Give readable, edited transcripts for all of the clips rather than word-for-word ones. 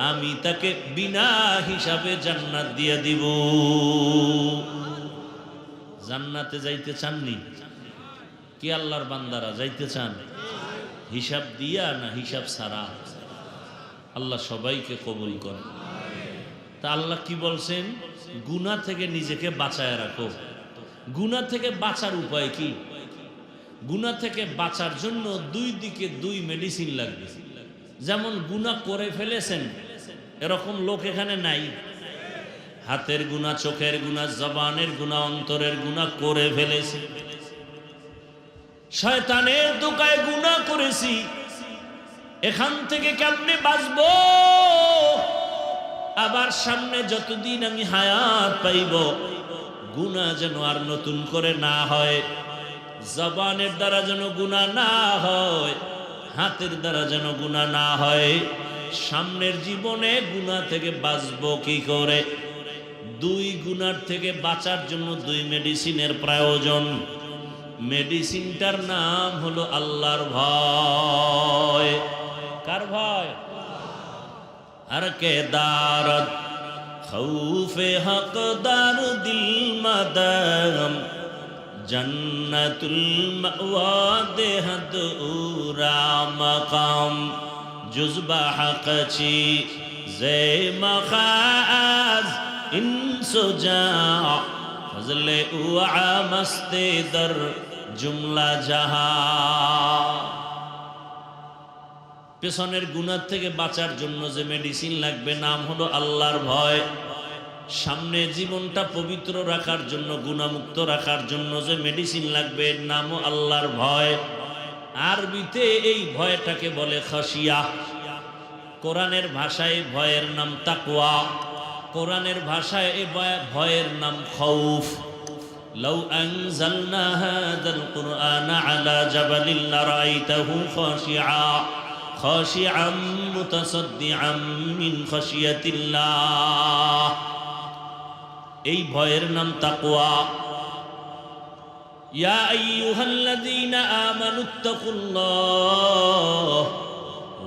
আমি তাকে বিনা হিসাবে জান্নাত দিয়ে দিব। জান্নাতে যাইতে চাননি? কি আল্লাহর বান্দারা যাইতে চান? হিসাব দিয়া না হিসাব ছাড়া? আল্লাহ সবাইকে কবুল করে। তা আল্লাহ কি বলছেন? গুনাহ থেকে নিজেকে বাঁচায় রাখো। গুনাহ থেকে বাঁচার উপায় কি? গুনাহ থেকে বাঁচার জন্য দুই দিকে দুই মেডিসিন লাগবে। যেমন গুনাহ করে ফেলেছেন এরকম লোক এখানে নাই। হাতের গুনাহ, চোখের গুনাহ, জবানের গুনাহ, অন্তরের গুনাহ করে ফেলেছে। শয়তানের দোকায় গুনাহ করেছি, এখান থেকে কেমনে বাঁচবো? আবার সামনে যতদিন আমি হায়াত পাইব গুনাহ যেন আর নতুন করে না হয়, জবানের দ্বারা যেন গুনাহ না হয়, হাতের দ্বারা যেন গুনাহ না হয়। সামনের জীবনে গুনাহ থেকে বাঁচবো কি করে? দুই গুনার থেকে বাঁচার জন্য দুই মেডিসিনের প্রয়োজন। মেডিসিনটার নাম হলো আল্লাহর ভয়। কার ভয়? আর কে দারদ খৌফে হকদার দিল মাদাম জন্নতুল মাওয়া দেহদ উরা মাকাম জুজবা হকচি জে মখাজ ইনসুজা ফজলে উআ মস্তে দর জুমলা জাহা। পেছনের গুনাহ থেকে বাঁচার জন্য যে মেডিসিন লাগবে নাম হলো আল্লাহর ভয়। সামনে জীবনটা পবিত্র রাখার জন্য, গুনাহমুক্ত রাখার জন্য যে মেডিসিন লাগবে নামও আল্লাহর ভয়। আরবিতে এই ভয়টাকে বলে খাশিয়া। কোরআনের ভাষায় ভয়ের নাম তাকওয়া, কোরআনের ভাষায় এই ভয়ের নাম খাউফ। লাউ আনজালনা হাযাল কুরআনা আলা জাবালিন লারাআইতাহু খাশিআম মুতাসাদ্দিআম মিন খাশিয়াতিল্লাহ। এই ভয়ের নাম তাকওয়া। ইয়া আইয়ুহাল্লাযীনা আমানুত্তাকুল্লাহ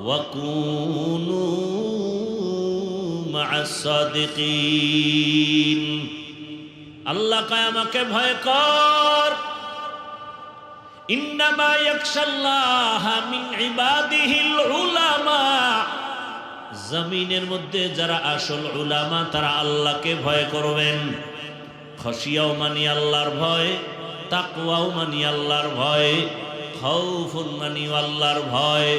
ওয়া কুনু মা'আস সাদিকিন। আল্লাহ কয় আমাকে ভয় কর। ইন্নামা ইয়াখশাল্লাহা মিন ইবাদিহিল উলামা। জমিনের মধ্যে যারা আসল উলামা তারা আল্লাহকে ভয় করবেন। খাশিয়াও মানি আল্লাহর ভয়, তাকওয়াও মানি আল্লাহর ভয়, খাউফুন মানি আল্লাহর ভয়।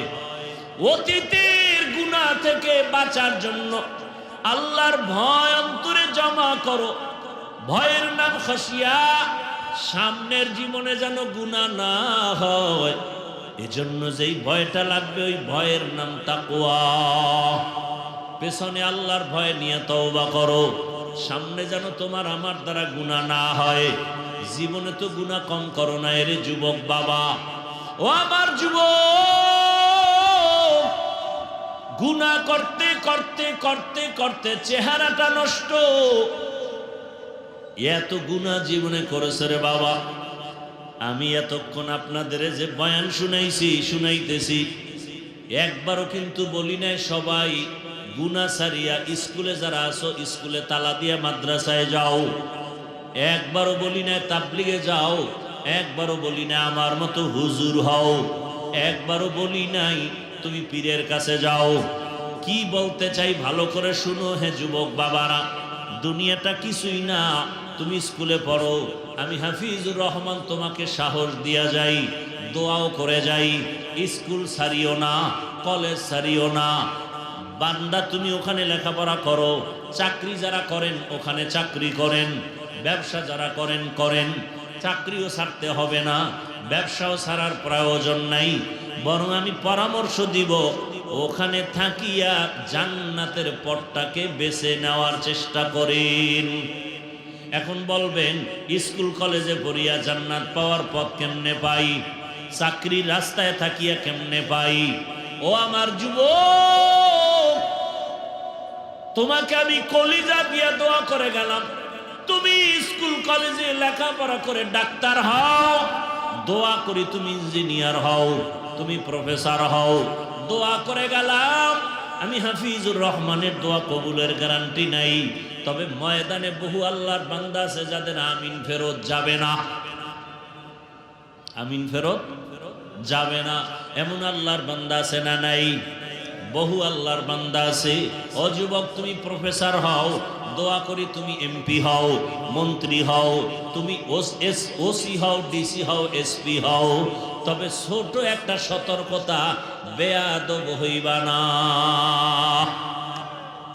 অতীতের গুনাহ থেকে বাঁচার জন্য আল্লাহর ভয় অন্তরে জমা করো। ভয়ের নাম খাশিয়া। সামনের জীবনে যেন গুনাহ না হয় এজন্য যেই ভয়টা লাগবে ওই ভয়ের নাম তাকওয়া। পেছনে আল্লাহর ভয় নিয়ে তওবা করো, সামনে যেন তোমার আমার দ্বারা গুনাহ না হয়। জীবনে তো গুনাহ কম করো না এর যুবক বাবা। ও আমার যুবক, গুনাহ করতে করতে করতে করতে চেহারাটা নষ্ট। এত গুনাহ জীবনে করেছে রে বাবা। আমি এতক্ষণ আপনাদের যে বয়ান শুনাইতেছি একবারও কিন্তু বলি নাই সবাই গুনাহ ছাড়িয়া স্কুলে যারা আছো স্কুলে তালা দিয়া মাদ্রাসায় যাও। একবারও বলি নাই তাবলিগে যাও। একবারও বলি নাই আমার মতো হুজুর হও। একবারও বলি নাই তুমি পীরের কাছে যাও। কি বলতে চাই ভালো করে শুনো হে যুবক বাবারা। দুনিয়াটা কিছুই না। তুমি স্কুলে পড়ো, আমি হাফিজুর রহমান তোমাকে সাহস দিয়া যাই, দোয়াও করে যাই। স্কুল ছাড়িও না, কলেজ ছাড়িও না। বান্দা তুমি ওখানে লেখাপড়া করো। চাকরি যারা করেন ওখানে চাকরি করেন। ব্যবসা যারা করেন করেন। চাকরিও ছাড়তে হবে না, ব্যবসাও ছাড়ার প্রয়োজন নাই। বরং আমি পরামর্শ দিব ওখানে থাকিয়া জান্নাতের পথটাকে বেছে নেওয়ার চেষ্টা করেন। এখন বলবেন স্কুল কলেজে পড়িয়া জান্নাত পাওয়ার পথ কেমনে পাই? চাকরির রাস্তায় থাকিয়া কেমনে পাই? ও আমার যুবক, তোমাকে আমি কলিজা দিয়া দোয়া করে গেলাম, তুমি স্কুল কলেজে লেখাপড়া করে ডাক্তার হও। দোয়া করি তুমি ইঞ্জিনিয়ার হও, তুমি প্রফেসর হও। দোয়া করে গেলাম আমি হাফিজুর রহমানের দোয়া কবুলের গ্যারান্টি নাই, তবে ময়দানে বহু আল্লাহর বান্দা আছে যাদের আমিন ফেরত যাবে না, আমিন ফেরত যাবে না। এমন আল্লাহর বান্দা আছে না নাই? বহু আল্লাহর বান্দা আছে। ও যুবক, তুমি প্রফেসর হও, দোয়া করি তুমি এমপি হও, মন্ত্রী হও, তুমি ওসি হও, ডিসি হও, এসপি হও, তবে ছোট একটা সতর্কতা, বেয়াদব হইবা না।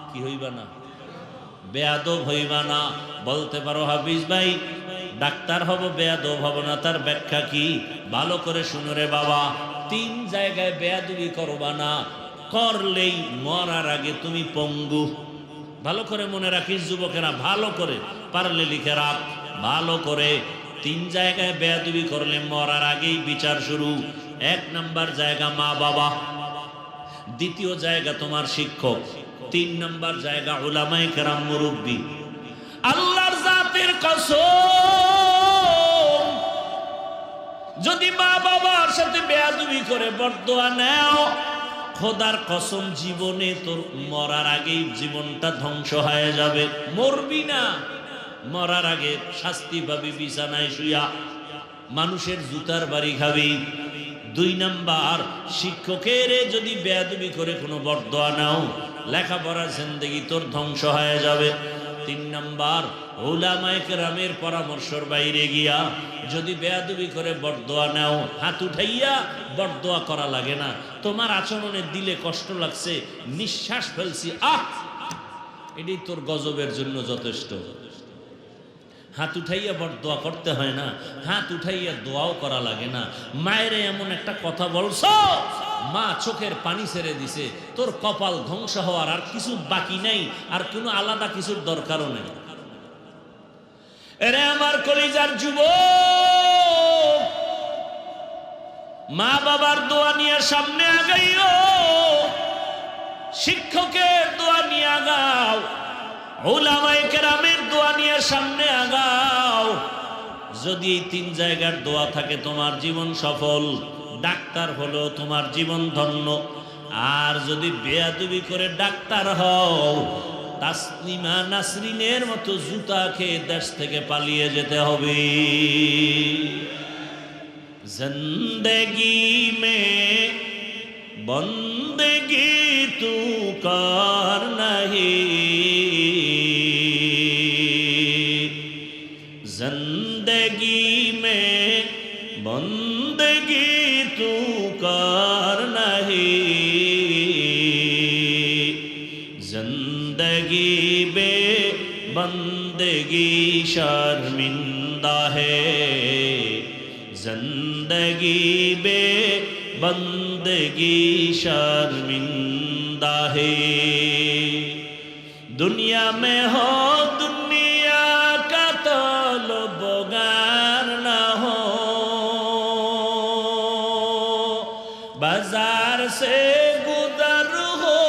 কি হইবা না? বেয়াদব হইবা না। বলতে পারো হাফিজ ভাই ডাক্তার হব, বেয়াদব হব না, তার ব্যাখ্যা কি? ভালো করে শুনো রে বাবা, 3 জায়গায় বেয়াদবি করবা না, করলেই মরার আগে তুমি পঙ্গু। ভালো করে মনে রাখিস যুবকেরা, ভালো করে পারলে লিখে রাখ ভালো করে। 3 জায়গায় বেয়াদবি করলে মরার আগেই বিচার শুরু। 1 নাম্বার জায়গা মা বাবা, 2য় জায়গা তোমার শিক্ষক, 3 নাম্বার জায়গা উলামায়ে কেরাম মুরব্বী। আল্লাহর জাতের কসম, যদি মা বাবার সাথে বেয়াদবি করে বরদোয়া নাও, খোদার কসম জীবনে তোর মরার আগেই জীবনটা ধ্বংস হয়ে যাবে। মরবি না, মরার আগে শাস্তি পাবি বিছানায় শুয়া, মানুষের জুতার বাড়ি খাবি। 2 নাম্বার, শিক্ষকের যদি বেয়াদবি করে কোনো বরদোয়া নাও, লেখাপড়ার জিন্দেগি তোর ধ্বংস হয়ে যাবে। 3 নাম্বার, উলামায়ে কেরামের পরামর্শের বাইরে গিয়া যদি বেয়াদবি করে বরদোয়া নাও, হাত উঠাইয়া বরদোয়া করা লাগে না, তোমার আচরণে দিলে কষ্ট লাগছে, নিঃশ্বাস ফেলছি, এটাই তোর গজবের জন্য যথেষ্ট। হাত উঠাইয়া বরদোয়া করতে হয় না, হাত উঠাইয়া দোয়াও করা লাগে না। মায়ের এমন একটা কথা বলছো, মা চোখের পানি ছেড়ে দিছে, তোর কপাল ধ্বংস হওয়ার আর কিছু বাকি নাই, আর কোনো আলাদা কিছুর দরকারও নেই। এরে আমার কলিজার যুবক, মা বাবার দোয়া নিয়ে সামনে আগাইও, শিক্ষকের দোয়া নিয়ে আগাও, উলামায়ে কেরামের দোয়া নিয়ে সামনে আগাও। যদি এই 3 জায়গার দোয়া থাকে তোমার জীবন সফল, ডাক্তার হলো তোমার জীবন ধন্য। আর যদি বেয়াদবি করে ডাক্তার হও, তাসলিমা নাসরিনের মতো জুতা খেয়ে দেশ থেকে পালিয়ে যেতে হবে। জিন্দেগি মে বন্দেগি তু কার নাহি, जिंदगी में बंदगी तू कर नहीं, जिंदगी बे बंदगी शर्मिंदा है, जिंदगी बे बंदगी शर्मिंदा है। दुनिया में हो बाजार से गुजर हो,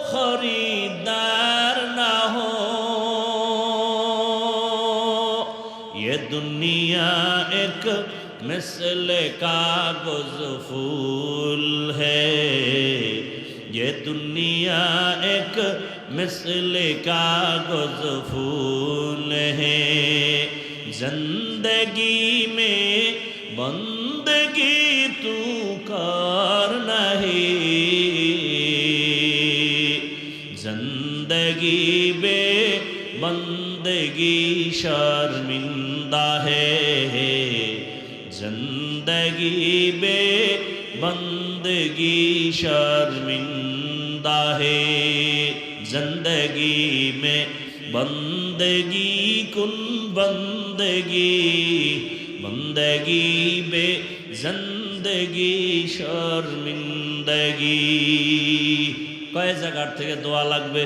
खरीदार ना हो, ये दुनिया एक मिसल कागज फूल है, ये दुनिया एक मिसल कागज फूल है। जिंदगी में बंदगी तू कर नहीं, जिंदगी बे बंदगी शर्मिंदा है, जिंदगी बे बंदगी शर्मिंदा है। जिंदगी में बंदगी कुन बंदगी, बंदगी बे जिंदगी शर्मिंदगी। কয় জায়গার থেকে দোয়া লাগবে?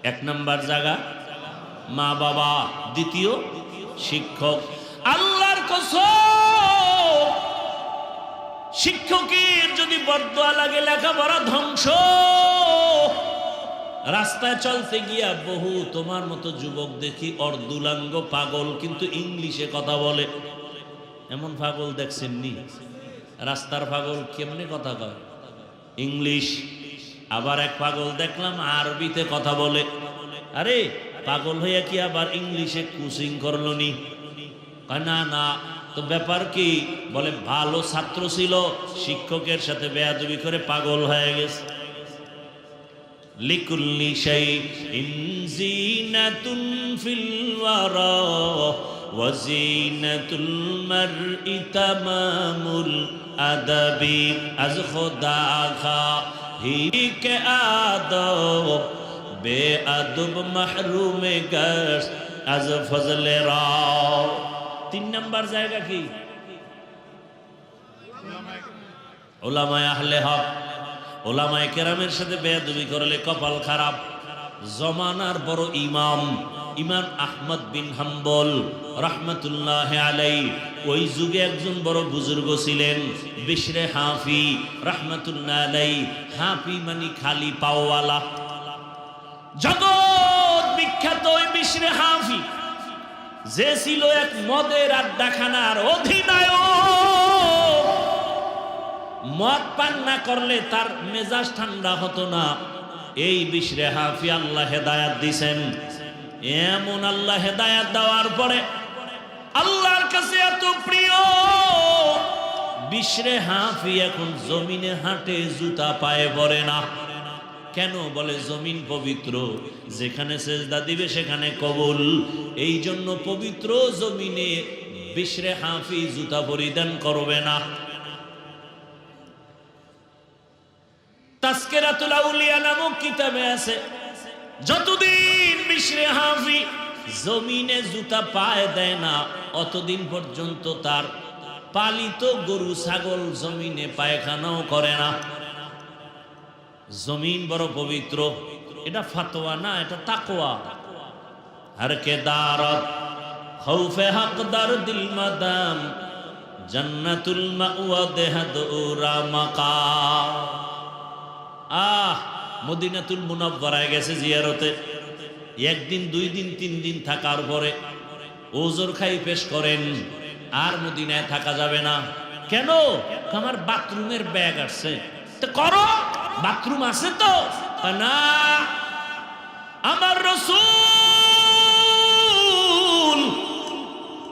1 নাম্বার জায়গা মা বাবা, 2য় শিক্ষক। আল্লাহর কসম, শিক্ষকের যদি বরদোয়া লাগে লেখাপড়া ধ্বংস। রাস্তায় চলতে গিয়া বহু তোমার মতো যুবক দেখি অর্ধুলাঙ্গ পাগল, কিন্তু ইংলিশে কথা বলে। এমন পাগল দেখছেননি? রাস্তার পাগল কেমনে কথা কয়? ইংলিশ। আবার এক পাগল দেখলাম আরবিতে কথা বলে। আরে পাগল হইয়া কি আবার ইংলিশে কোচিং করলো নি? না না, তো ব্যাপার কি? বলে ভালো ছাত্র ছিল, শিক্ষকের সাথে বেয়াদবি করে পাগল হয়ে গেছে। লিকুল্লি শাইইন জিনাতুন ফিল ওয়ারা ওয়া জিনাতুল মারই তামামুল আদাবি আজ খোদা খা হি কে আদব বেআদব মাহরুমে গশ আজ ফজলে রা। 3 নাম্বার জায়গা কি? উলামায়ে আহলে হক। ওলামায়ে কেরামের সাথে বেয়াদবি করলে কপাল খারাপ। জমানার বড় ইমাম ইমাম আহমদ বিন হাম্বল রাহমাতুল্লাহি আলাইহি, ওই যুগে একজন বড় বুজুর্গ ছিলেন বিশরে হাফি রাহমাতুল্লাহি আলাইহি। হাফি মানে খালি পাওয়ালা। জগৎ বিখ্যাত ওই বিশরে হাফি, যে ছিল এক মদের আড্ডাখানার অধিনায়ক। মদ পান না করলে তার মেজাজ ঠান্ডা হতো না। এই বিশরে হাফি আল্লাহ হেদায়াত দিছেন। এমন আল্লাহ হেদায়াত দেওয়ার পরে আল্লাহর কাছে এত প্রিয়, বিশরে হাফি এখন জমিনে হাঁটে, জুতা পায়ে পড়ে না। কেন? বলে জমিন পবিত্র, যেখানে সেজদা দিবে সেখানে কবুল। এই জন্য পবিত্র জমিনে বিশরে হাফি জুতা পরিধান করবে না। তাজকিরাতুল আউলিয়া নামক কিতাবে আছে, যতদিন বিশরে হাফি জমিনে জুতা পায়ে দেয় না, অতদিন পর্যন্ত তার পালিত গরু ছাগল জমিনে পায়খানাও করে না। জমিন বড় পবিত্র। এটা ফাতোয়া না, এটা তাকওয়া। হর কে দারত খৌফে হকদার দিল মাদাম জান্নাতুল মাওয়া দেহাদুরা মাকা। মদিনাতুল মুনাওয়ারায় গেছে জিয়ারতে। একদিন, 2 দিন, 3 দিন থাকার পরে ওজর খাই পেশ করেন, আর মদিনায় থাকা যাবে না। কেন? আমার বাথরুমের ব্যাগ আসছে। তো করো, বাথরুম আছে তো না। আমার রাসূল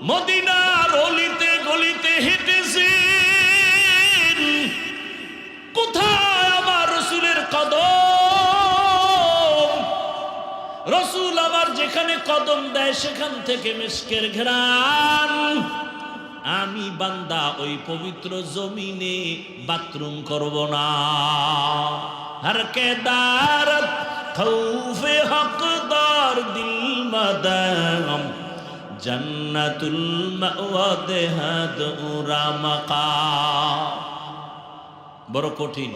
মদিনার অলিতে গলিতে হেঁটেছেন। কোথায় আমার রাসূলের কদম? রাসূল আমার যেখানে কদম দেয় সেখান থেকে মিশকের ঘ্রাণ। আমি বান্দা ওই পবিত্র জমিনে বাথরুম করব না। হর কে দারত খৌফে হকদার দিল মাদাম জান্নাতুল মাওয়া দেহাদুরা মাকা। বড় কঠিন।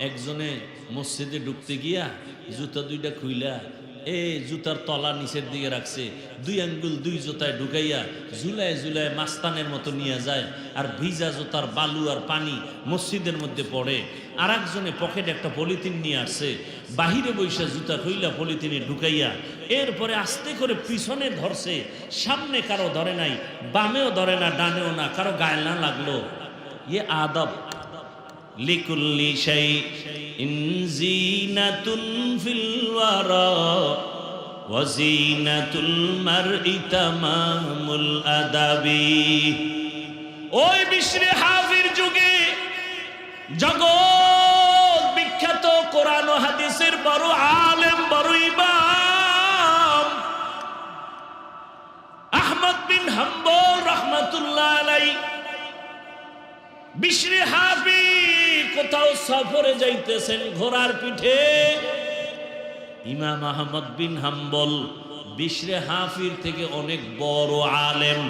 একজনে মসজিদে ঢুকতে গিয়া জুতা 2টা খুইলা জুতার তলা নিচের দিকে রাখছে, 2 আঙ্গুল 2 জুতায় ঢুকাইয়া ঝুলায় ঝুলায় মাস্তানের মতো নিয়ে যায়। আর ভিজা জুতার বালু আর পানি মসজিদের মধ্যে পড়ে। আর একজনে পকেটে একটা পলিথিন নিয়ে আসছে, বাহিরে বৈশা জুতা খুইলা পলিথিনে ঢুকাইয়া এরপরে আস্তে করে পিছনে ধরছে। সামনে কারো ধরে নাই, বামেও ধরে না, ডানেও না, কারো গায়ে না লাগলো। ইয়ে আদব। লিকুল্লি শাইইন জিনাতুন ফিল ওয়ারা ওয়া জিনাতুল মারই তামামুল আদাবি। ওই বিশরে হাফির যুগে জগৎ বিখ্যাত কোরআন ও হাদিসের বড় আলেম, বড় ইমাম আহমদ বিন হাম্বল রাহমাতুল্লাহ আলাইহি। বিশরে হাফি কোথাও সফরে যাইতেছেন ঘোড়ার পিঠে। ইমাম আহমদ বিন হাম্বল বিশরে হাফির থেকে অনেক বড় আলেম।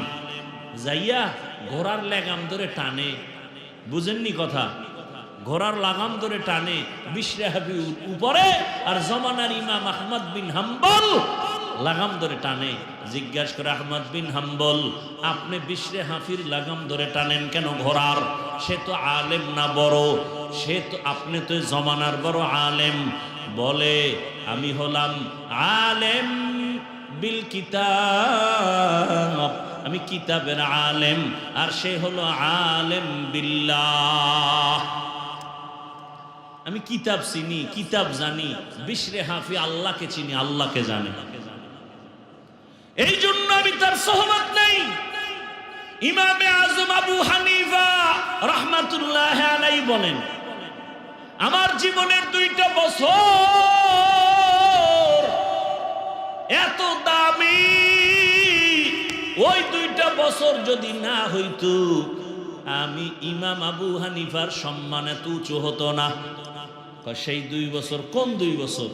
যাইয়া ঘোড়ার লাগাম ধরে টানে। বুঝেননি কথা? ঘোড়ার লাগাম ধরে টানে বিশরে হাফি উপরে, আর জমানার ইমাম আহমদ বিন হাম্বল লাগাম ধরে টানে। জিজ্ঞাসা করে আহমদ বিন হাম্বল, আপনি বিশরে হাফির লাগাম ধরে টানেন কেন ঘোড়ার? সে তো আলেম না বড়? সে তো, আপনি তো জমানার বড় আলেম। বলে আমি হলাম আলেম বিল কিতাব, আমি কিতাবের আলেম, আর সে হলো আলেম বিল্লাহ। আমি কিতাব চিনি, কিতাব জানি, বিশরে হাফি আল্লাহকে চিনি, আল্লাহকে জানি। এই জন্য আমি তার সোহবত নেই। ইমামে আজম আবু হানিফা রাহমাতুল্লাহি আলাইহি বলেন, আমার জীবনের 2টা বছর এত দামি, ওই 2টা বছর যদি না হইতো আমি ইমাম আবু হানিফার সম্মান এত উঁচু হতো না। সেই 2 বছর কোন 2 বছর?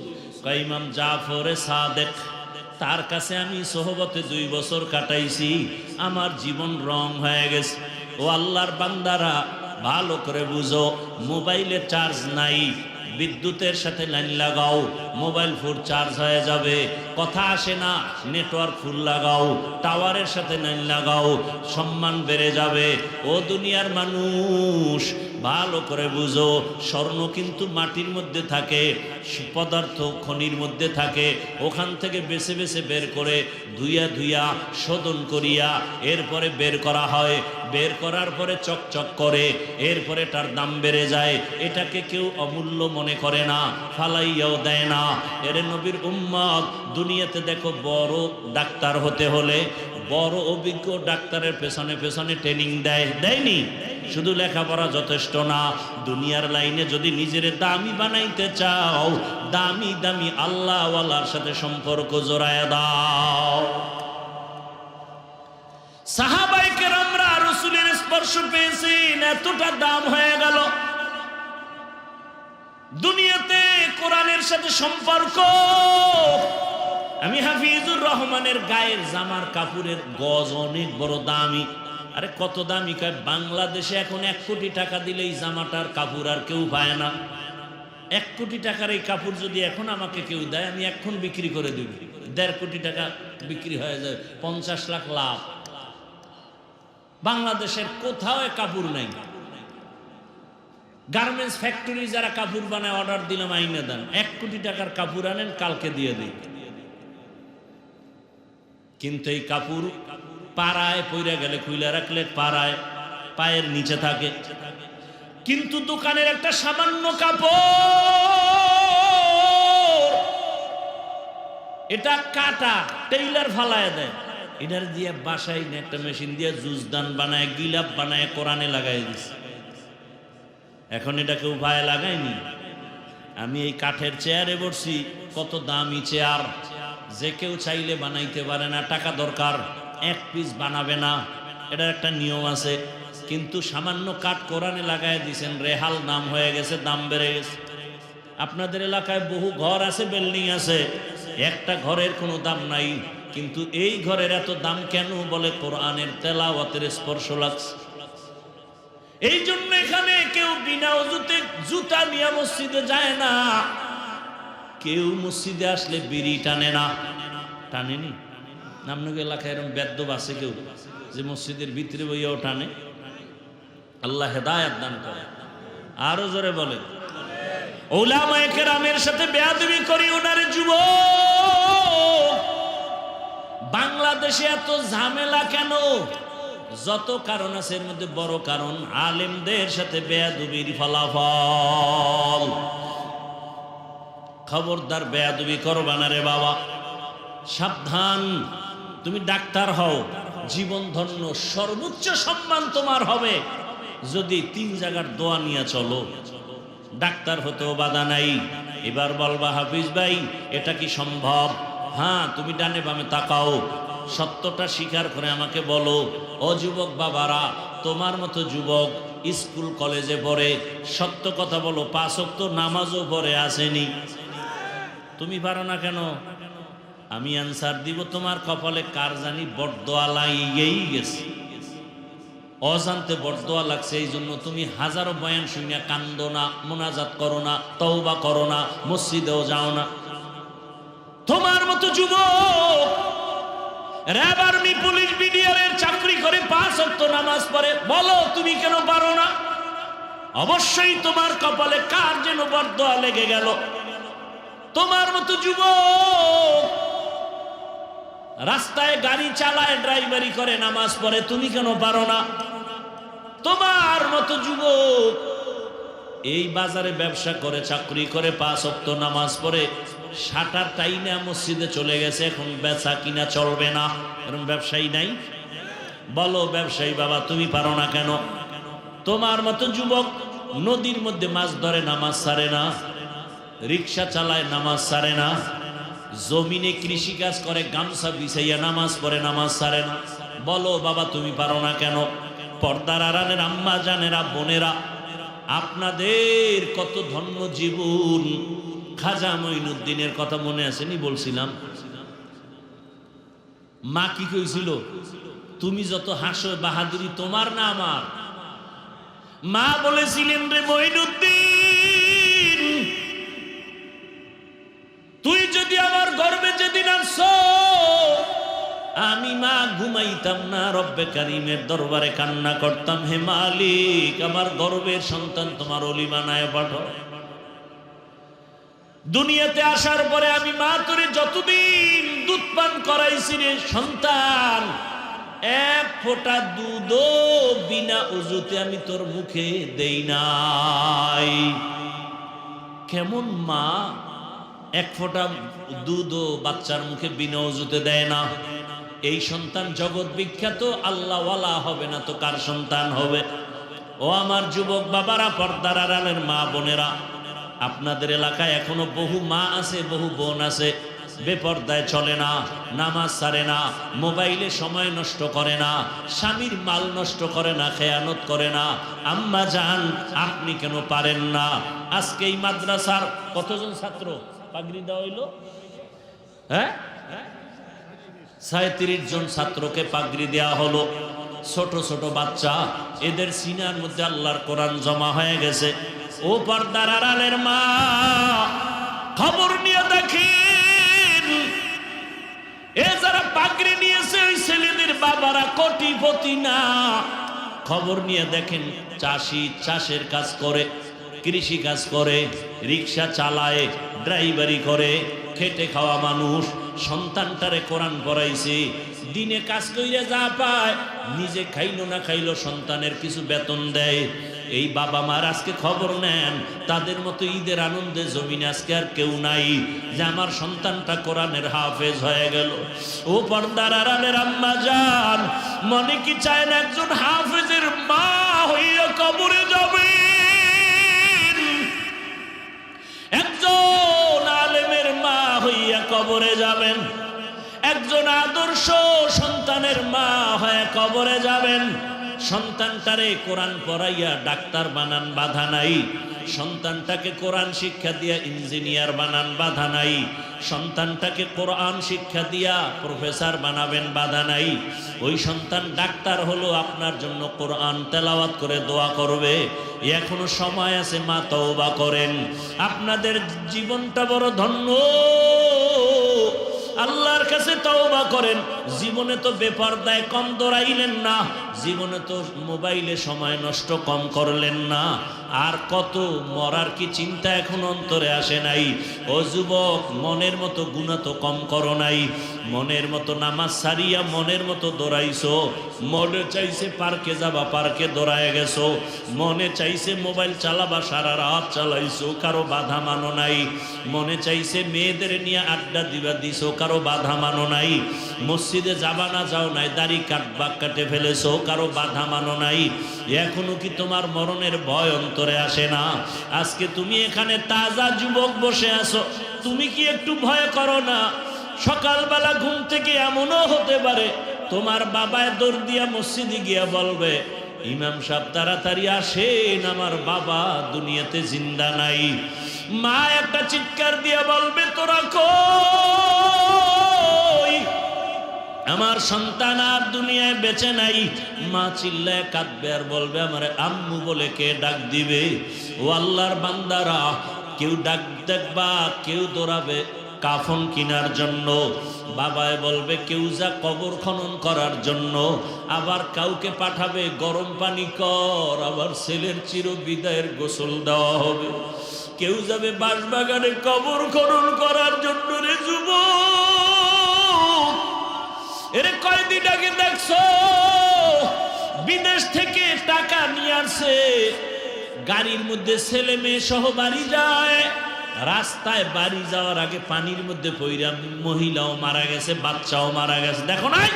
ইমাম জাফরে সাদেক, তার কাছে আমি সোহবতে 2 বছর কাটাইছি, আমার জীবন রং হয়ে গেছে। ও আল্লাহর বান্দারা, ভালো করে বুঝো, মোবাইলে চার্জ নাই, বিদ্যুতের সাথে লাইন লাগাও, মোবাইল ফুল চার্জ হয়ে যাবে। কথা আসে না, নেটওয়ার্ক ফুল লাগাও, টাওয়ারের সাথে লাইন লাগাও, সম্মান বেড়ে যাবে। ও দুনিয়ার মানুষ, ভালো করে বুঝো, স্বর্ণ কিন্তু মাটির মধ্যে থাকে, পদার্থ খনির মধ্যে থাকে, ওখান থেকে বেছে বেছে বের করে ধুইয়া ধুইয়া শোধন করিয়া এরপরে বের করা হয়। বের করার পরে চকচক করে, এরপরে তার দাম বেড়ে যায়। এটাকে কেউ অমূল্য মনে করে না, ফালাইয়াও দেয় না। এর নবীর উম্মত, দুনিয়াতে দেখো, বড় ডাক্তার হতে হলে বড় অভিজ্ঞ ডাক্তারের পেছনে পেছনে ট্রেনিং দেয়নি? শুধু লেখাপড়া যথেষ্ট না, দুনিয়ার লাইনে যদি নিজের দামি বানাইতে চাও, দামি দামি আল্লাহওয়ালার সাথে সম্পর্ক জোড়ায় দাও। সাহাবায়ে কেরামরা রাসূলের স্পর্শ পেয়েছেন, এতটা দাম হয়ে গেল। দুনিয়াতে কোরআনের সাথে সম্পর্ক। আমি হাফিজুর রহমানের গায়ের জামার কাপড়ের গজ অনেক বড় দামি। আরে কত দামি? কয় বাংলাদেশে এখন 1 কোটি টাকা দিলে এই জামাটার কাপড় আর কেউ পায় না। 1 কোটি টাকার এই কাপড় যদি এখন আমাকে কেউ দেয়, আমি এখন বিক্রি করে দেব। 1.5 কোটি টাকা বিক্রি হয়ে যায়, 50 লাখ লাভ। বাংলাদেশের কোথাও কাপড় নাই। গার্মেন্টস ফ্যাক্টরি যারা কাপড় বানায়, অর্ডার দিলাম আইনে দেন, 1 কোটি টাকার কাপড় আনেন, কালকে দিয়ে দিই। কিন্তু এই কাপড় পাড়ায় পইরা গেলে খুইলা রাখলে পাড়ায় পায়ের নিচে থাকে। কিন্তু দোকানের একটা সামান্য কাপড়, এটা কাটা, টেইলার ফালায় দেয়, এটার দিয়ে বাসায় একটা মেশিন দিয়ে জুজদান বানায়, গিলাপ বানায়, কোরআনে লাগাই দিছে। এখন এটা কেউ পায়ে লাগায়নি। আমি এই কাঠের চেয়ারে বসছি, কত দামি চেয়ার, যে কেউ চাইলে বানাইতে পারে না, টাকা দরকার, 1 পিস বানাবে না, এটার একটা নিয়ম আছে। কিন্তু সামান্য কাঠ কোরআনে লাগাই দিয়েছেন, রেহাল নাম হয়ে গেছে, দাম বেড়ে গেছে। আপনাদের এলাকায় বহু ঘর আছে, বিল্ডিং আছে, একটা ঘরের কোনো দাম নাই, কিন্তু এই ঘরের এত দাম কেন? বলে কোরআনের তেলাওয়াতের স্পর্শ লাগছে। এই জন্য এখানে কেউ বিনা ওযুতে জুতা নিয়ে মসজিদে যায় না, কেউ মসজিদে আসলে বিড়ি টানে না। টানেনি? আপনাদের এলাকায় এরকম বেদ্যব আছে কেউ যে মসজিদের ভিতরে বইয়াও টানে? আল্লাহ হেদায়েত দান করে। আরো জোরে বলে, উলামায়ে কেরামের সাথে বেয়াদবি করি ওনারে যুবক। বাংলাদেশে এত ঝামেলা কেন? যত কারণ আছে, এর মধ্যে বড় কারণ আলেমদের সাথে বেয়াদবির ফলাফল। খবরদার বেয়াদবি করবা না রে বাবা, সাবধান। তুমি ডাক্তার হও, জীবন ধন্য, সর্বোচ্চ সম্মান তোমার হবে যদি 3 জায়গার দোয়া নিয়ে চলো। ডাক্তার হতেও বাধা নাই। এবার বলবা, হাফিজ ভাই এটা কি সম্ভব? হ্যাঁ, তুমি ডানে বামে তাকাও, সত্যটা স্বীকার করে আমাকে বলো। ও যুবক বাবারা, তোমার মতো যুবক স্কুল কলেজে পড়ে, সত্য কথা বলো, 5 ওয়াক্ত নামাজও পড়ে আসেনি। তুমি পারো না কেন? আমি অ্যান্সার দিব, তোমার কপালে কার জানি বরদোয়া লাগিয়েই গেছে, অজান্তে বরদোয়া লাগছে। এই জন্য তুমি হাজারো বয়ান শুনিয়া কান্দো না, মোনাজাত করো না, তওবা করো না, মসজিদেও যাও না। তোমার মতো যুবক র্যাব, আর্মি, পুলিশ, বিডিআরের চাকরি করে, 5 ওয়াক্ত নামাজ পড়ে, বলো তুমি কেন পারো না? অবশ্যই তোমার কপালে কার যেন বরদোয়া লেগে গেল। তোমার মতো যুবক রাস্তায় গাড়ি চালায়, ড্রাইভারি করে, নামাজ পড়ে, তুমি কেন পারো না? তোমার মতো যুবক এই বাজারে ব্যবসা করে, চাকরি করে, 5 ওয়াক্ত নামাজ পড়ে, সাটার টাইমে মসজিদে চলে গেছে, এখন বেচা কিনা চলবে না, এরকম ব্যবসায়ী নাই? বলো ব্যবসায়ী বাবা তুমি পারো না কেন? তোমার মতো যুবক নদীর মধ্যে মাছ ধরে, নামাজ ছাড়ে না, রিক্সা চালায়, নামাজ ছাড়ে না, জমিনে কৃষি কাজ করে, গামছা বিছাইয়া নামাজ পড়ে, নামাজ ছাড়ে না। বলো বাবা তুমি পারো না কেন? পর্দার আড়ালের আম্মা জানেরা, বোনেরা, আপনাদের কত ধন্য জীবন। খাজা মঈনুদ্দিনের কথা মনে আসেনি? বলছিলাম মা কি কইছিল, তুমি যত হাসো বাহাদুরি তোমার না আমার। মা বলেছিলেন, রে মঈনুদ্দিন, তুই যদি আমার গর্বে যেদিন আসছো, আমি মা ঘুমাইতাম না, রব্বে কারিমের দরবারে কান্না করতাম, হে মালিক আমার গর্বের সন্তান তোমার ওলি বানায় পাঠাও। দুনিয়াতে আসার পরে আমি মা তোরে যতদিন দুধ পান করাইছি রে সন্তান, এক ফোঁটা দুধও বিনা উজুতে আমি তোর মুখে দেই নাই। কেমন মা এক ফোঁটা দুধও বাচ্চার মুখে বিনা উজুতে দেয় না? এই সন্তান জগৎ বিখ্যাত, আল্লাহওয়ালা হবে না তো কার সন্তান হবে? ও আমার যুবক বাবারা, পর্দার আড়ালের মা বোনেরা, আপনাদের এলাকায় এখনো বহু মা আছে, বহু বোন আছে, বেপর্দায় চলে না, নামাজ ছাড়ে না, মোবাইলে সময় নষ্ট করে না, স্বামীর মাল নষ্ট করে না, খেয়ানত করে না। আম্মা জান আপনি কেন পারেন না? আজকে এই মাদ্রাসার কতজন ছাত্র পাগড়ি দেওয়া হইল? হ্যাঁ, 37 জন ছাত্রকে পাগড়ি দেওয়া হলো। ছোট ছোট বাচ্চা, এদের সিনার মধ্যে আল্লাহর কোরআন জমা হয়ে গেছে। ও পর্দার আড়ালের মা, খবর নিয়ে দেখেন, এ যারা পাগড়ি নিয়েছে ওই ছেলেদের বাবারা কোটিপতি না। খবর নিয়ে দেখেন, চাষি চাষের কাজ করে, কৃষি কাজ করে, রিক্সা চালায়, ড্রাইভারি করে, খেটে খাওয়া মানুষ। সন্তানটারে কোরআন পড়াইছে, দিনে কাজ কইরা যা পায়, নিজে খাইলো না খাইলো সন্তানের কিছু বেতন দেয়। এই বাবা মার আজকে খবর নেন, তাদের মতো ঈদের আনন্দে জমিনে আজকে আর কেউ নাই যে আমার সন্তানটা কোরআনের হাফেজ হয়ে গেল। ও পর্দার আড়ালের আম্মা জান, মনে কি চায় না একজন হাফেজের মা হইয়া কবরে যাবে? একজন আলেমের মা হইয়া কবরে যাবেন, একজন আদর্শ সন্তানের মা হয়ে কবরে যাবেন। সন্তানটারে কোরআন পড়াইয়া ডাক্তার বানান, বাধা নাই। সন্তানটাকে কোরআন শিক্ষা দিয়া ইঞ্জিনিয়ার বানান, বাধা নাই। সন্তানটাকে কোরআন শিক্ষা দিয়া প্রফেসর বানাবেন, বাধা নাই। ওই সন্তান ডাক্তার হলো আপনার জন্য কোরআন তেলাওয়াত করে দোয়া করবে। এখনো সময় আছে, মা তওবা করেন। আপনাদের জীবনটা বড় ধন্য, আল্লাহর কাছে তওবা করেন। জীবনে তো বেপরদায় কম দৌড়াইলেন না, জীবনে তো মোবাইলে সময় নষ্ট কম করলেন না। আর কত মরার কি চিন্তা এখন অন্তরে আসে নাই? ও যুবক, মনের মতো গুনাহ তো কম করো নাই, মনের মতো নামাজ সারিয়া মনের মতো দৌড়াইছো। মনে চাইছে পার্কে যাবা, পার্কে দৌড়ায় গেছো। মনে চাইছে মোবাইল চালাবা, সারা রাত চালাইছো, কারো বাধা মানো নাই। মনে চাইছে মেয়েদের নিয়ে আড্ডা দিবা, দিছো, কারো বাধা মানো নাই। মসজিদে যাবা না, যাও নাই, দাড়ি কাটবা, কাটে ফেলেছো, কারো বাধা মানো নাই। এখনো কি তোমার মরণের ভয় অন্তরে আসে না? আজকে তুমি এখানে তাজা যুবক বসে আছো, তুমি কি একটু ভয় করো না? সকালবেলা ঘুম থেকে এমনও হতে পারে তোমার বাবায় দৌড় দিয়া মসজিদে গিয়া বলবে, ইমাম সাহেব তাড়াতাড়ি আসেন, আমার বাবা দুনিয়াতে জিন্দা নাই। মা একটা চিৎকার দিয়া বলবে, তোরা কই? আমার সন্তান আর দুনিয়ায় বেঁচে নাই। মা চিল্লায় কাঁদবে আর বলবে, আমার আম্মু বলে কে ডাক দিবে? ও আল্লাহর বান্দারা, কেউ ডাক দেখবা, কেউ দৌড়াবে কাফন কিনার জন্য, বাবায় বলবে কেউ যা কবর খনন করার জন্য, আবার কাউকে পাঠাবে গরম পানি কর, আবার ছেলের চির বিদায়ের গোসল দেওয়া হবে। কেউ যাবে বাঁশবাগানে কবর খনন করার জন্য। রে যুবক, এর কয়দিন আগে দেখছো বিদেশ থেকে টাকা নিয়ে আসছে, গাড়ির মধ্যে ছেলে মেয়ে সহ বাড়ি যায়, রাস্তায় বাড়ি যাওয়ার আগে পানির মধ্যে পইরা মহিলাও মারা গেছে, বাচ্চাও মারা গেছে। দেখো নাই?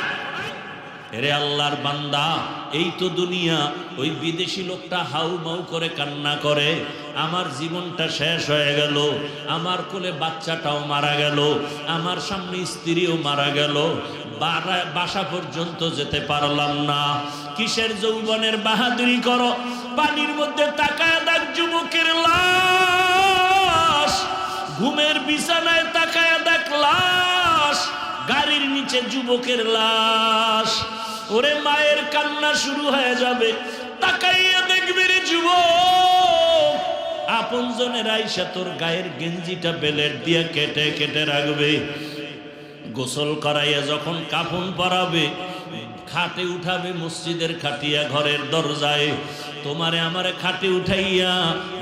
এরে আল্লাহর বান্দা, এই তো দুনিয়া। ওই বিদেশি লোকটা হাউ মাউ করে কান্না করে, আমার জীবনটা শেষ হয়ে গেল, আমার কোলে বাচ্চাটাও মারা গেল, আমার সামনে স্ত্রীও মারা গেল, বাসা পর্যন্ত যেতে পারলাম না। কিসের যৌবনের বাহাদুরি করো? পানির মধ্যে তাকায় দেখ যুবকের লাশ, ঘুমের বিছানায় তাকায় দেখ লাশ, গাড়ির নিচে যুবকের লাশ। ওরে মায়ের কান্না শুরু হয়ে যাবে, তাকাইয়া দেখবি রে যুবক, আপনজনের আইসা তোর গায়ের গেঞ্জিটা বেলেট দিয়ে কেটে কেটে রাখবে। গোসল করাইয়া যখন কাফন পরাবে, খাটে উঠাবে, মসজিদের খাটিয়া ঘরের দরজায় তোমারে আমারে খাটে উঠাইয়া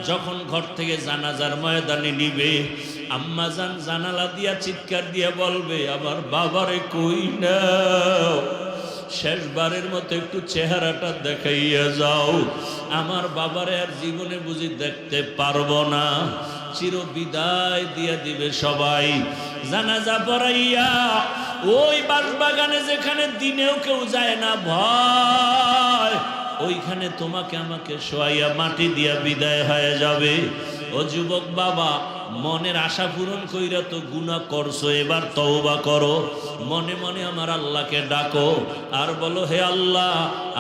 যখন ঘর থেকে জানাজার ময়দানে নিবে, আম্মা জান জানালা দিয়া চিৎকার দিয়া বলবে, আমার বাবারে কই নাও, শেষবারের মতো একটু চেহারাটা দেখাইয়া যাও, আমার বাবারে আর জীবনে বুঝি দেখতে পারবো না। চির বিদায় দিয়া দিবে সবাই। জানাজা পড়াইয়া ওই বাঁশবাগানে যেখানে দিনেও কেউ যায় না ভয়, ওইখানে তোমাকে আমাকে শোয়াইয়া মাটি দিয়া বিদায় হয়ে যাবে। ও যুবক বাবা, মনের আশা পূরণ কইরা তো গুনাহ করছো, এবার তওবা করো। মনে মনে আমার আল্লাহকে ডাকো আর বলো, হে আল্লাহ,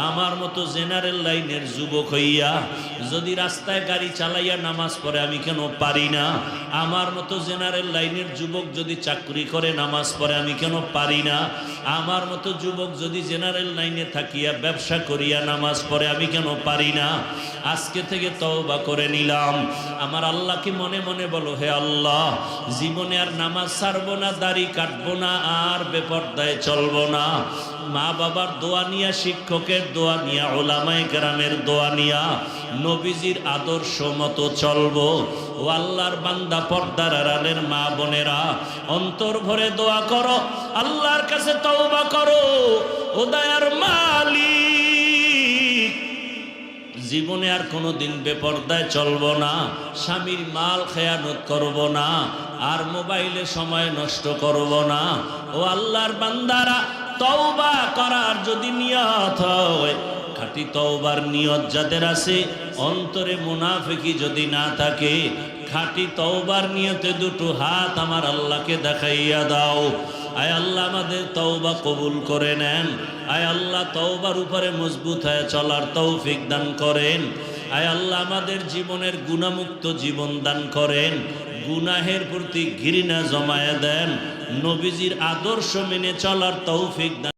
আমার মতো জেনারেল লাইনের যুবক হইয়া যদি রাস্তায় গাড়ি চালাইয়া নামাজ পড়ে আমি কেন পারি না? আমার মতো জেনারেল লাইনের যুবক যদি চাকরি করে নামাজ পড়ে আমি কেন পারি না? আমার মতো যুবক যদি জেনারেল লাইনে থাকিয়া ব্যবসা করিয়া নামাজ পড়ে আমি কেন পারি না? আজকে থেকে তওবা করে নিলাম। আমার আল্লাহকে মনে মনে বলো, হে আল্লাহ, জীবনে আর নামাজ ছাড়বো না, দাড়ি কাটবো না, আর বেপরদায় চলবো না। মা বাবার দোয়া নিয়া, শিক্ষকের দোয়া নিয়া, ওলামায়ে কেরামের দোয়া নিয়া নবীজির আদর্শ মতো চলবো। ও আল্লাহর বান্দা, পর্দার আড়ালের মা বোনেরা, অন্তর ভরে দোয়া করো, আল্লাহর কাছে তওবা করো। ও দয়ার মালিক, জীবনে আর কোনোদিন বেপরদায় চলবো না, স্বামীর মাল খেয়ানত করব না, আর মোবাইলে সময় নষ্ট করব না। ও আল্লাহর বান্দারা, তওবা করার যদি নিয়ত হয়, খাঁটি তওবার নিয়ত যাদের আছে, অন্তরে মুনাফিকি যদি না থাকে, খাঁটি তওবার নিয়তে দুটো হাত আমার আল্লাহকে দেখাইয়া দাও। আয় আল্লাহ, আমাদের তওবা কবুল করে নেন। আয় আল্লাহ, তওবার উপরে মজবুত হয়ে চলার তৌফিক দান করেন। আয় আল্লাহ, আমাদের জীবনের গুনাহমুক্ত জীবন দান করেন, গুনাহের প্রতি ঘৃণা জমায়ে দেন, নবীজির আদর্শ মেনে চলার তৌফিক দান